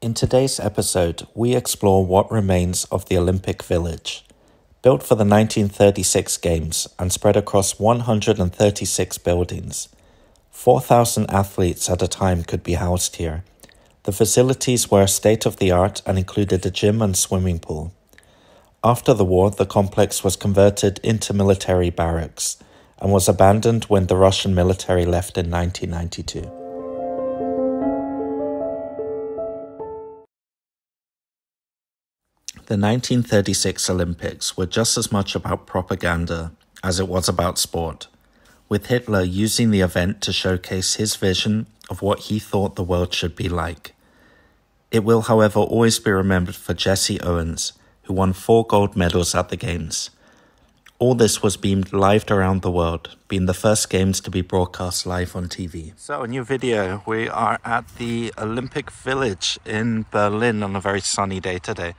In today's episode, we explore what remains of the Olympic Village. Built for the 1936 Games and spread across 136 buildings, 4,000 athletes at a time could be housed here. The facilities were state-of-the-art and included a gym and swimming pool. After the war, the complex was converted into military barracks and was abandoned when the Russian military left in 1992. The 1936 Olympics were just as much about propaganda as it was about sport, with Hitler using the event to showcase his vision of what he thought the world should be like. It will, however, always be remembered for Jesse Owens, who won 4 gold medals at the Games. All this was beamed live around the world, being the first Games to be broadcast live on TV. So, a new video. We are at the Olympic Village in Berlin on a very sunny day today.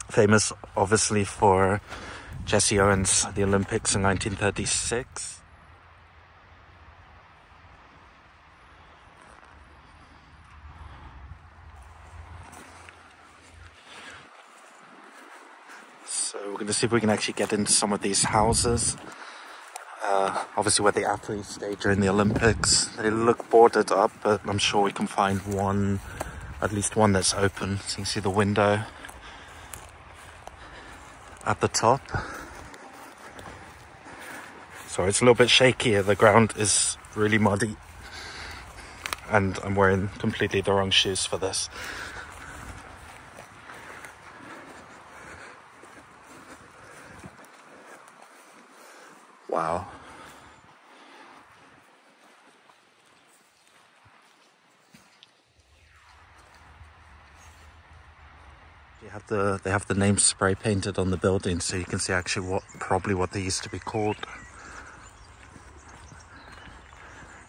Famous, obviously, for Jesse Owens, the Olympics in 1936. So we're going to see if we can actually get into some of these houses. Obviously where the athletes stay during the Olympics. They look boarded up, but I'm sure we can find one, at least one that's open. So you can see the window at the top. Sorry, it's a little bit shaky here. The ground is really muddy. And I'm wearing completely the wrong shoes for this. Wow. They have the name spray painted on the building, so you can see actually probably what they used to be called.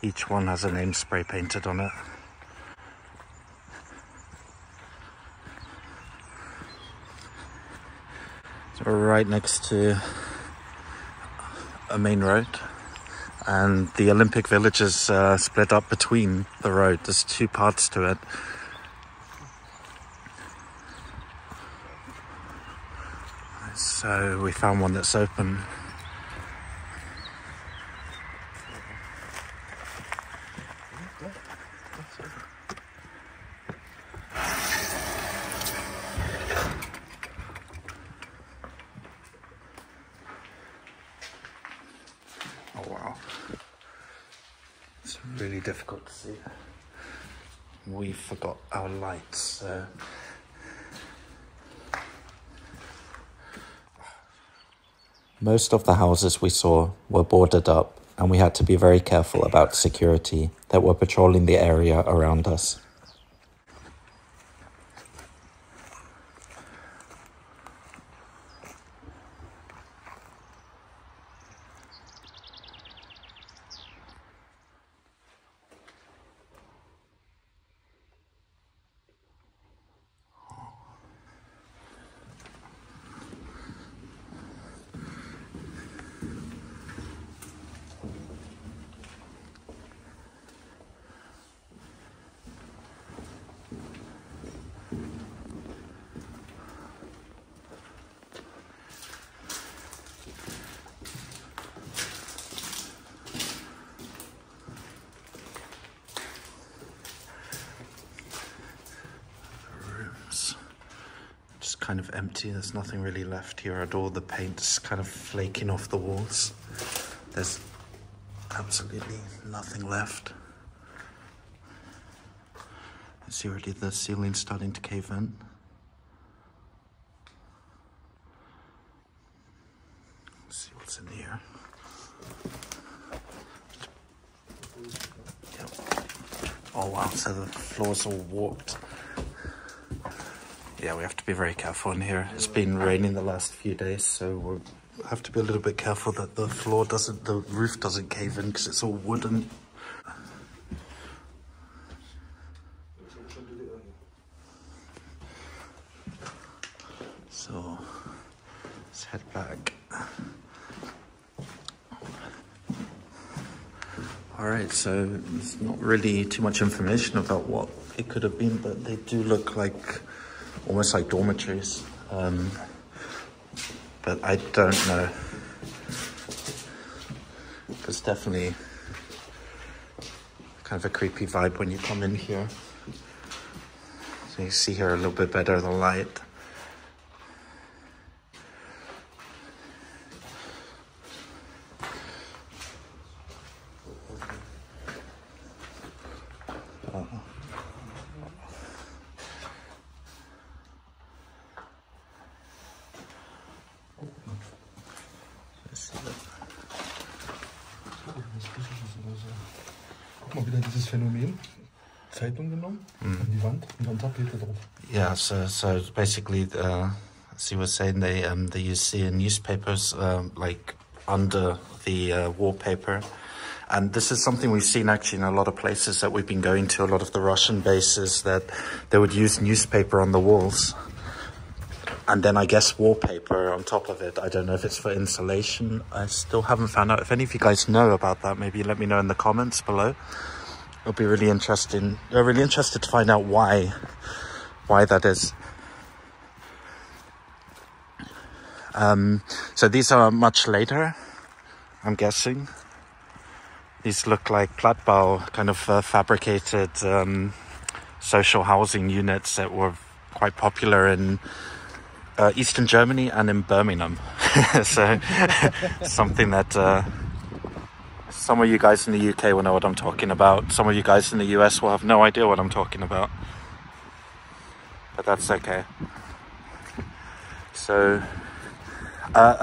Each one has a name spray painted on it. So we're right next to a main road, and the Olympic Village is split up between the road. There's 2 parts to it. So we found one that's open. Oh wow. It's really difficult to see. We forgot our lights, so most of the houses we saw were boarded up, and we had to be very careful about security that were patrolling the area around us. Kind of empty. There's nothing really left here at all. The paint's kind of flaking off the walls. There's absolutely nothing left. You see already the ceiling's starting to cave in. Let's see what's in here. Yep. Oh wow, so the floor's all warped. Yeah, we have to be very careful in here. It's been raining the last few days, so we'll have to be a little bit careful that the roof doesn't cave in, because it's all wooden. So, let's head back. Alright, so there's not really too much information about what it could have been, but they do look like almost like dormitories. But I don't know. There's definitely kind of a creepy vibe when you come in here. So you see here a little bit better the light. Guck mal, wieder dieses Phänomen. Zeitung genommen, an die Wand und dann Tapete drauf. Yeah, so basically, as you were saying, they use the newspapers like under the wallpaper. And this is something we've seen actually in a lot of places that we've been going to, a lot of the Russian bases, that they would use newspaper on the walls. And then I guess wallpaper on top of it. I don't know if it's for insulation. I still haven't found out. If any of you guys know about that, maybe let me know in the comments below. It'll be really interesting. I'm really interested to find out why that is. So these are much later, I'm guessing. These look like Plattbau, kind of fabricated social housing units that were quite popular in Eastern Germany and in Birmingham. So something that some of you guys in the UK will know what I'm talking about. Some of you guys in the US will have no idea what I'm talking about. But that's okay. So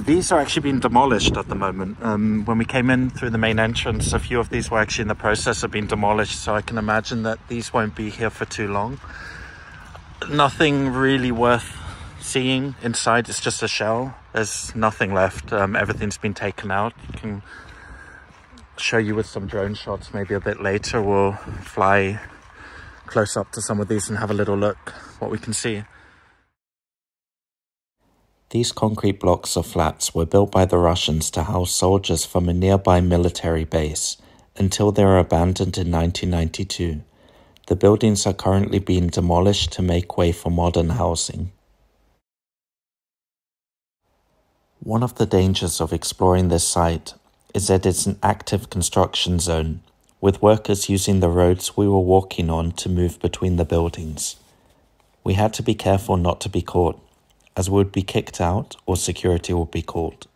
these are actually being demolished at the moment. When we came in through the main entrance, a few of these were actually in the process of being demolished. So I can imagine that these won't be here for too long. Nothing really worth seeing inside. It's just a shell. There's nothing left. Everything's been taken out. You can show you with some drone shots maybe a bit later. We'll fly close up to some of these and have a little look what we can see. These concrete blocks of flats were built by the Russians to house soldiers from a nearby military base until they were abandoned in 1992. The buildings are currently being demolished to make way for modern housing. One of the dangers of exploring this site is that it's an active construction zone, with workers using the roads we were walking on to move between the buildings. We had to be careful not to be caught, as we would be kicked out or security would be called.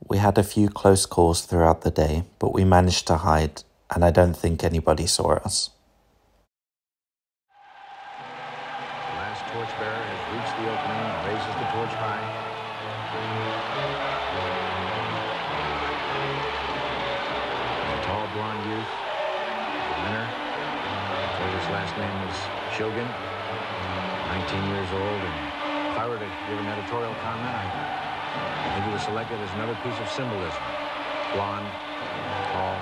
We had a few close calls throughout the day, but we managed to hide, and I don't think anybody saw us. The last torchbearer has reached the opening and raises the torch high. Tall blonde youth, the winner. I told his last name was Shogun, 19 years old, and if I were to give an editorial comment, I think he was selected as another piece of symbolism. Blonde, tall,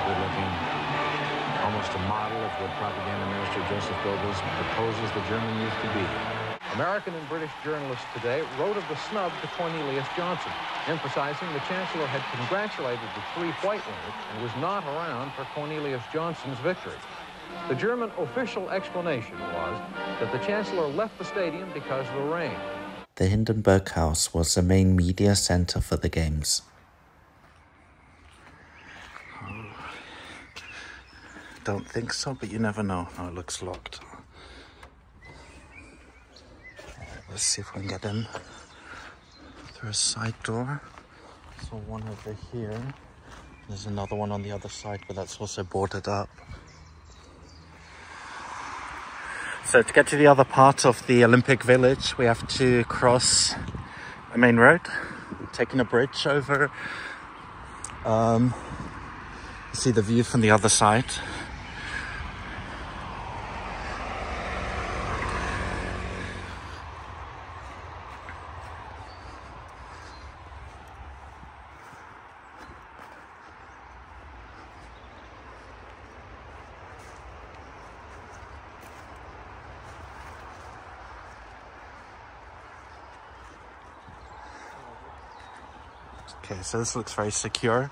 good-looking, almost a model of what propaganda minister Joseph Goebbels proposes the German youth to be. American and British journalists today wrote of the snub to Cornelius Johnson, emphasizing the Chancellor had congratulated the three white winners and was not around for Cornelius Johnson's victory. The German official explanation was that the Chancellor left the stadium because of the rain. The Hindenburg House was the main media center for the games. Don't think so, but you never know. Oh, it looks locked. Let's see if we can get in through a side door. So one over here. There's another one on the other side, but that's also boarded up. So to get to the other part of the Olympic Village, we have to cross a main road, taking a bridge over. See the view from the other side. Okay, so this looks very secure.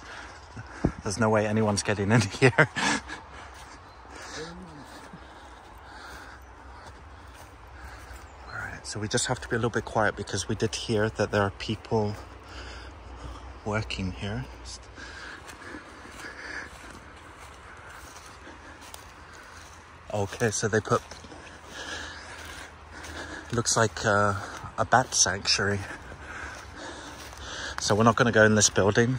There's no way anyone's getting in here. Alright, so we just have to be a little bit quiet because we did hear that there are people working here. Okay, so they put, looks like a bat sanctuary. So we're not going to go in this building.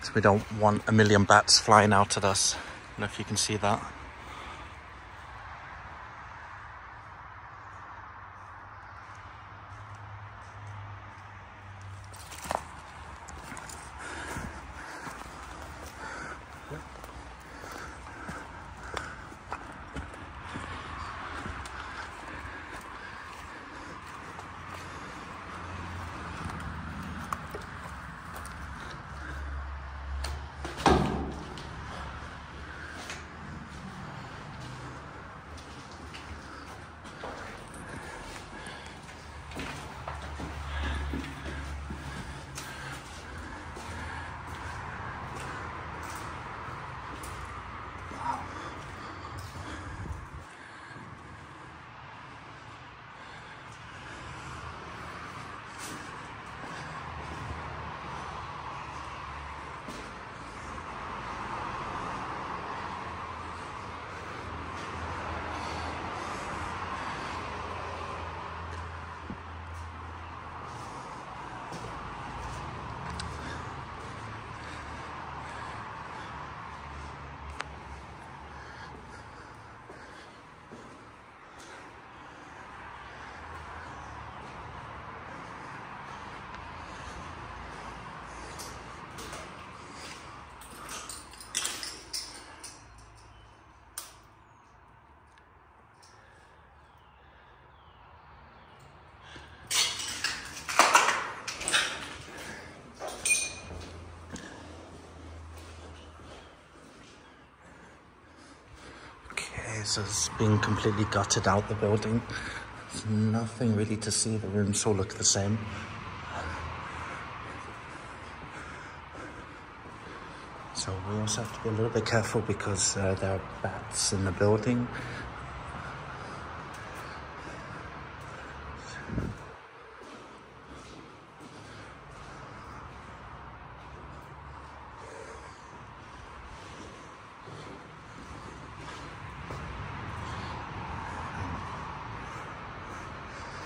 So we don't want a million bats flying out at us. I don't know if you can see that. So it's been completely gutted out, the building. There's nothing really to see. The rooms all look the same. So we also have to be a little bit careful because there are bats in the building.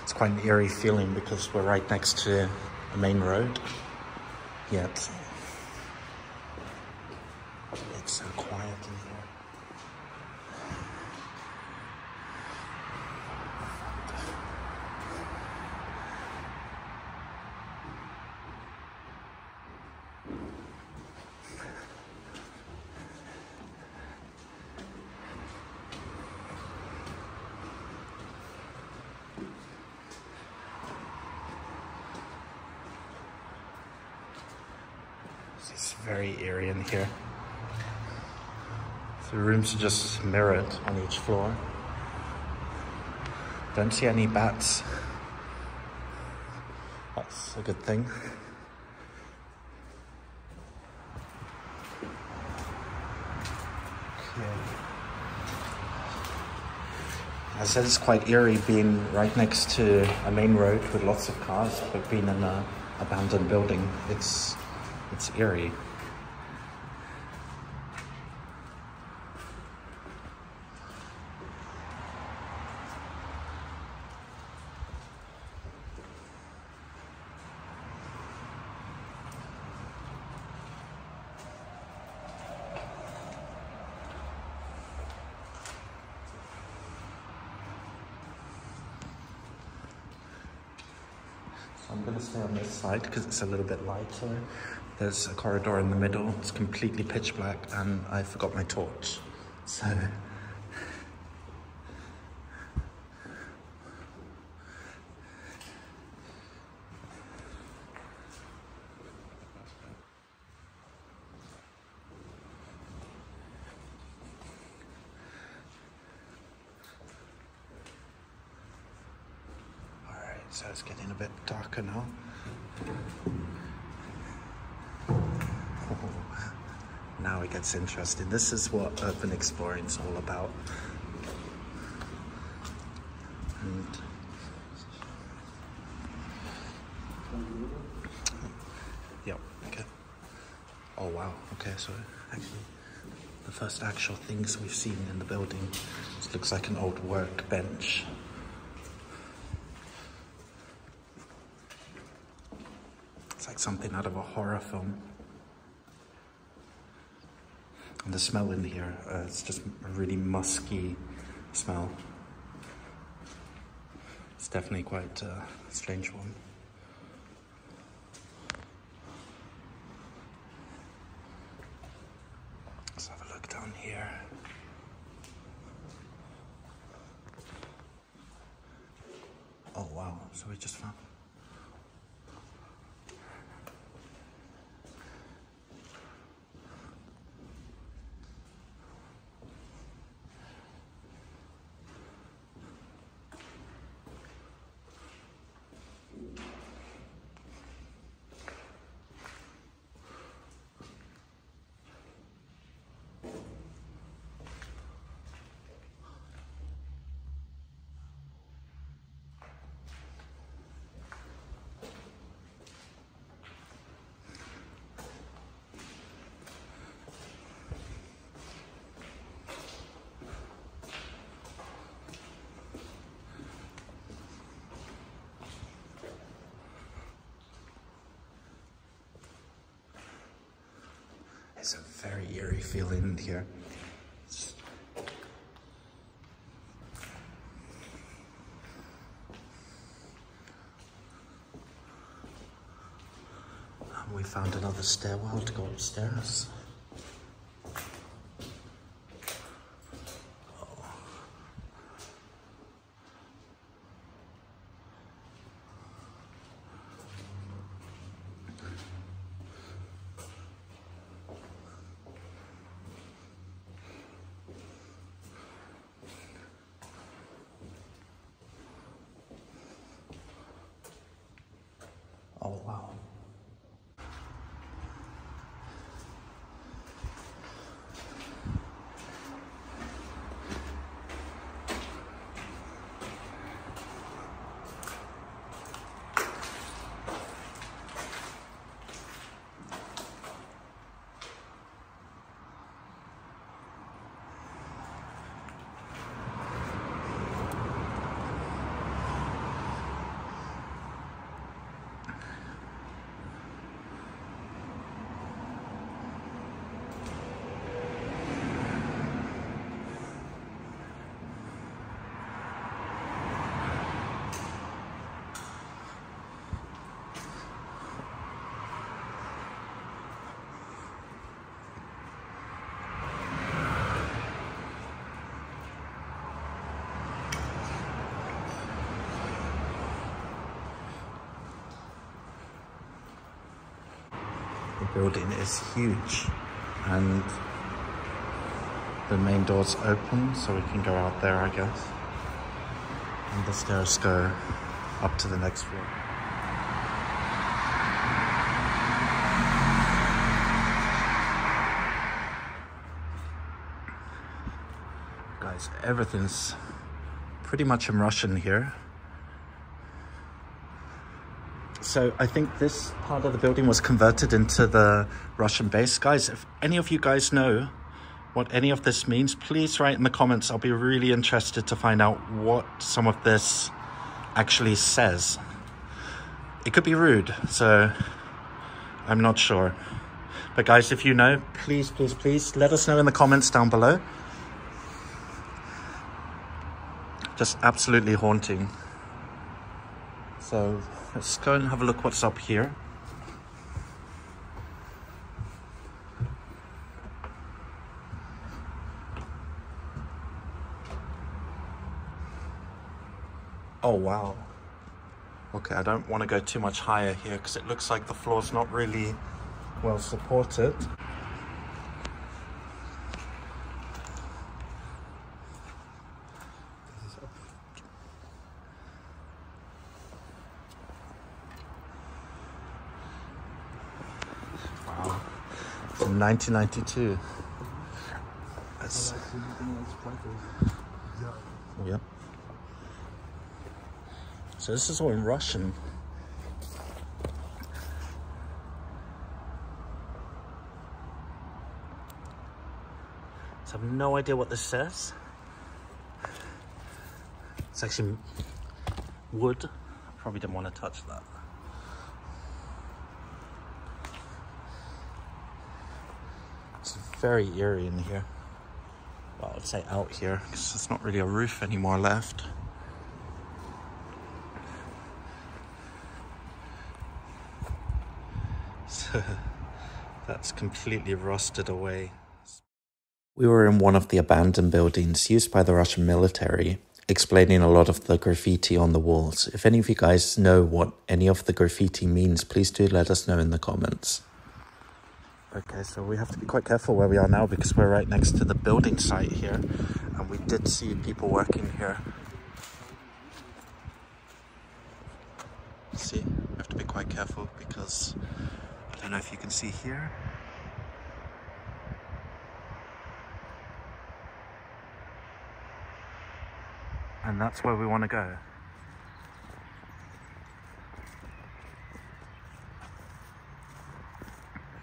It's quite an eerie feeling because we're right next to a main road, yet it's so quiet in here. It's very eerie in here. The rooms are just mirrored on each floor. Don't see any bats. That's a good thing. Okay. I said it's quite eerie being right next to a main road with lots of cars, but being in an abandoned building, it's eerie. I'm going to stay on this side because it's a little bit lighter. There's a corridor in the middle. It's completely pitch black and I forgot my torch. So so it's getting a bit darker now. Now it gets interesting. This is what urban exploring is all about. And yep, okay. Oh wow, okay, so actually the first actual things we've seen in the building. This looks like an old workbench. It's like something out of a horror film. And the smell in here, it's just a really musky smell. It's definitely quite a strange one. Let's have a look down here. Oh wow, so we just found... It's a very eerie feeling in here. And we found another stairwell to go upstairs. Oh wow. The building is huge, and the main door's open, so we can go out there, I guess. And the stairs go up to the next floor. Guys, everything's pretty much in Russian here. So I think this part of the building was converted into the Russian base. Guys, if any of you guys know what any of this means, please write in the comments. I'll be really interested to find out what some of this actually says. It could be rude, so I'm not sure. But guys, if you know, please, please, please let us know in the comments down below. Just absolutely haunting. So let's go and have a look what's up here. Oh wow. Okay, I don't want to go too much higher here because it looks like the floor's not really well supported. from 1992. That's... Yep. So this is all in Russian. So I have no idea what this says. It's actually wood. I probably didn't want to touch that. It's very eerie in here. Well, I'd say out here, because there's not really a roof anymore left. So that's completely rusted away. We were in one of the abandoned buildings used by the Russian military, explaining a lot of the graffiti on the walls. If any of you guys know what any of the graffiti means, please do let us know in the comments. Okay, so we have to be quite careful where we are now because we're right next to the building site here, and we did see people working here. See, we have to be quite careful because I don't know if you can see here. And that's where we want to go.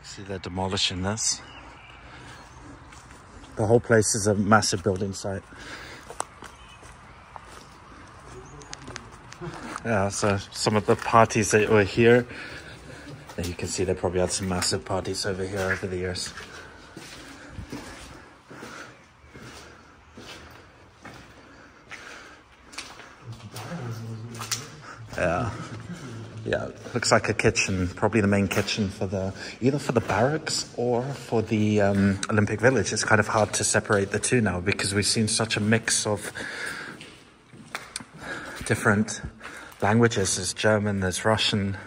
See, they're demolishing this. The whole place is a massive building site. Yeah, so some of the parties that were here, and you can see they probably had some massive parties over here over the years. Yeah, looks like a kitchen, probably the main kitchen for the, either for the barracks or for the Olympic Village. It's kind of hard to separate the two now because we've seen such a mix of different languages. There's German, there's Russian,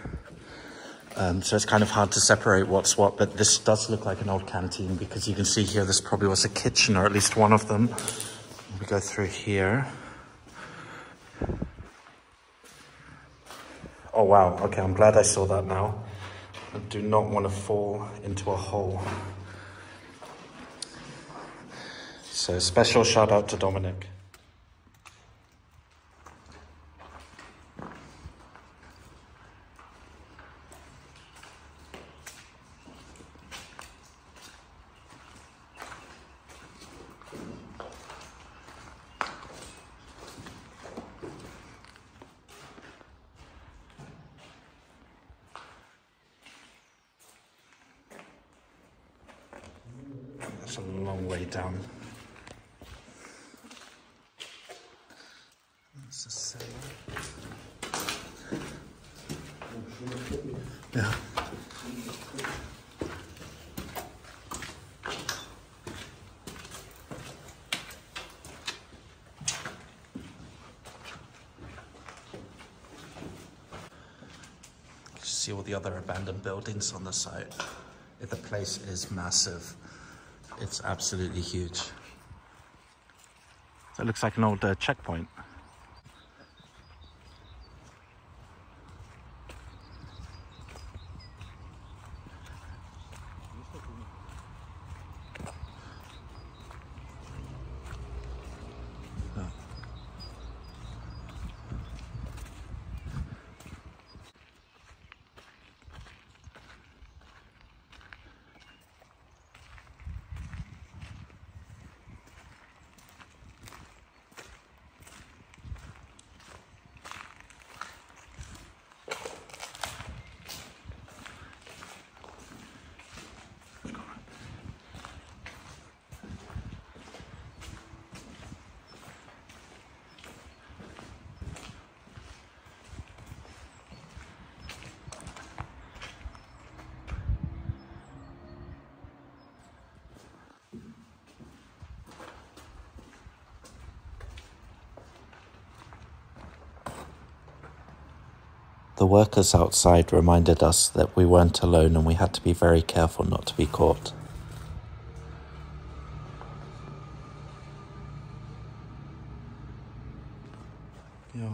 so it's kind of hard to separate what's what, but this does look like an old canteen because you can see here this probably was a kitchen, or at least one of them. We go through here. Oh wow, okay, I'm glad I saw that now. I do not want to fall into a hole. So special shout out to Dominic. That's a long way down. That's a cellar. Yeah. You see all the other abandoned buildings on the site. The place is massive. It's absolutely huge. So it looks like an old checkpoint. The workers outside reminded us that we weren't alone and we had to be very careful not to be caught. Yeah.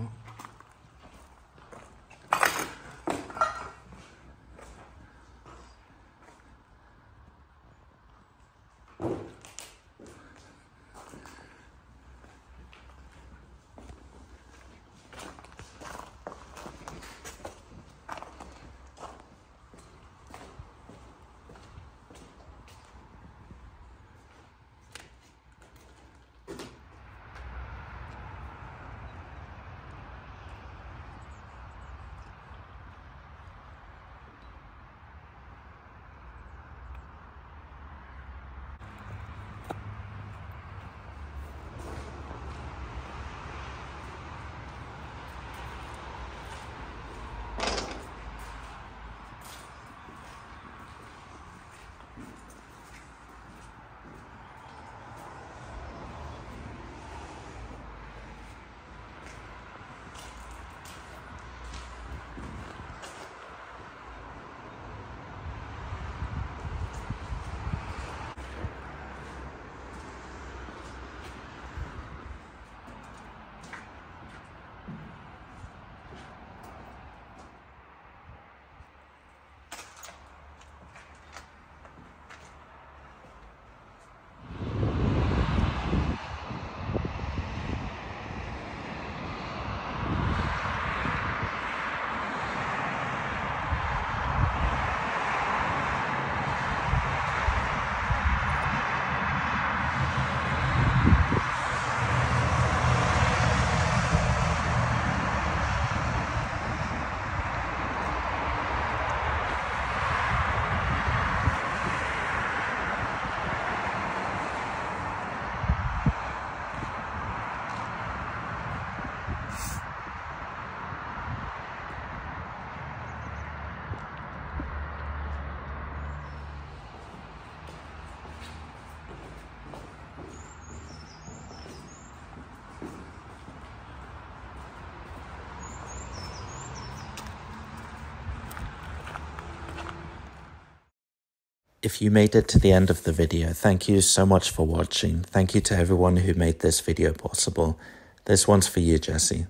If you made it to the end of the video, thank you so much for watching. Thank you to everyone who made this video possible. This one's for you, Jesse.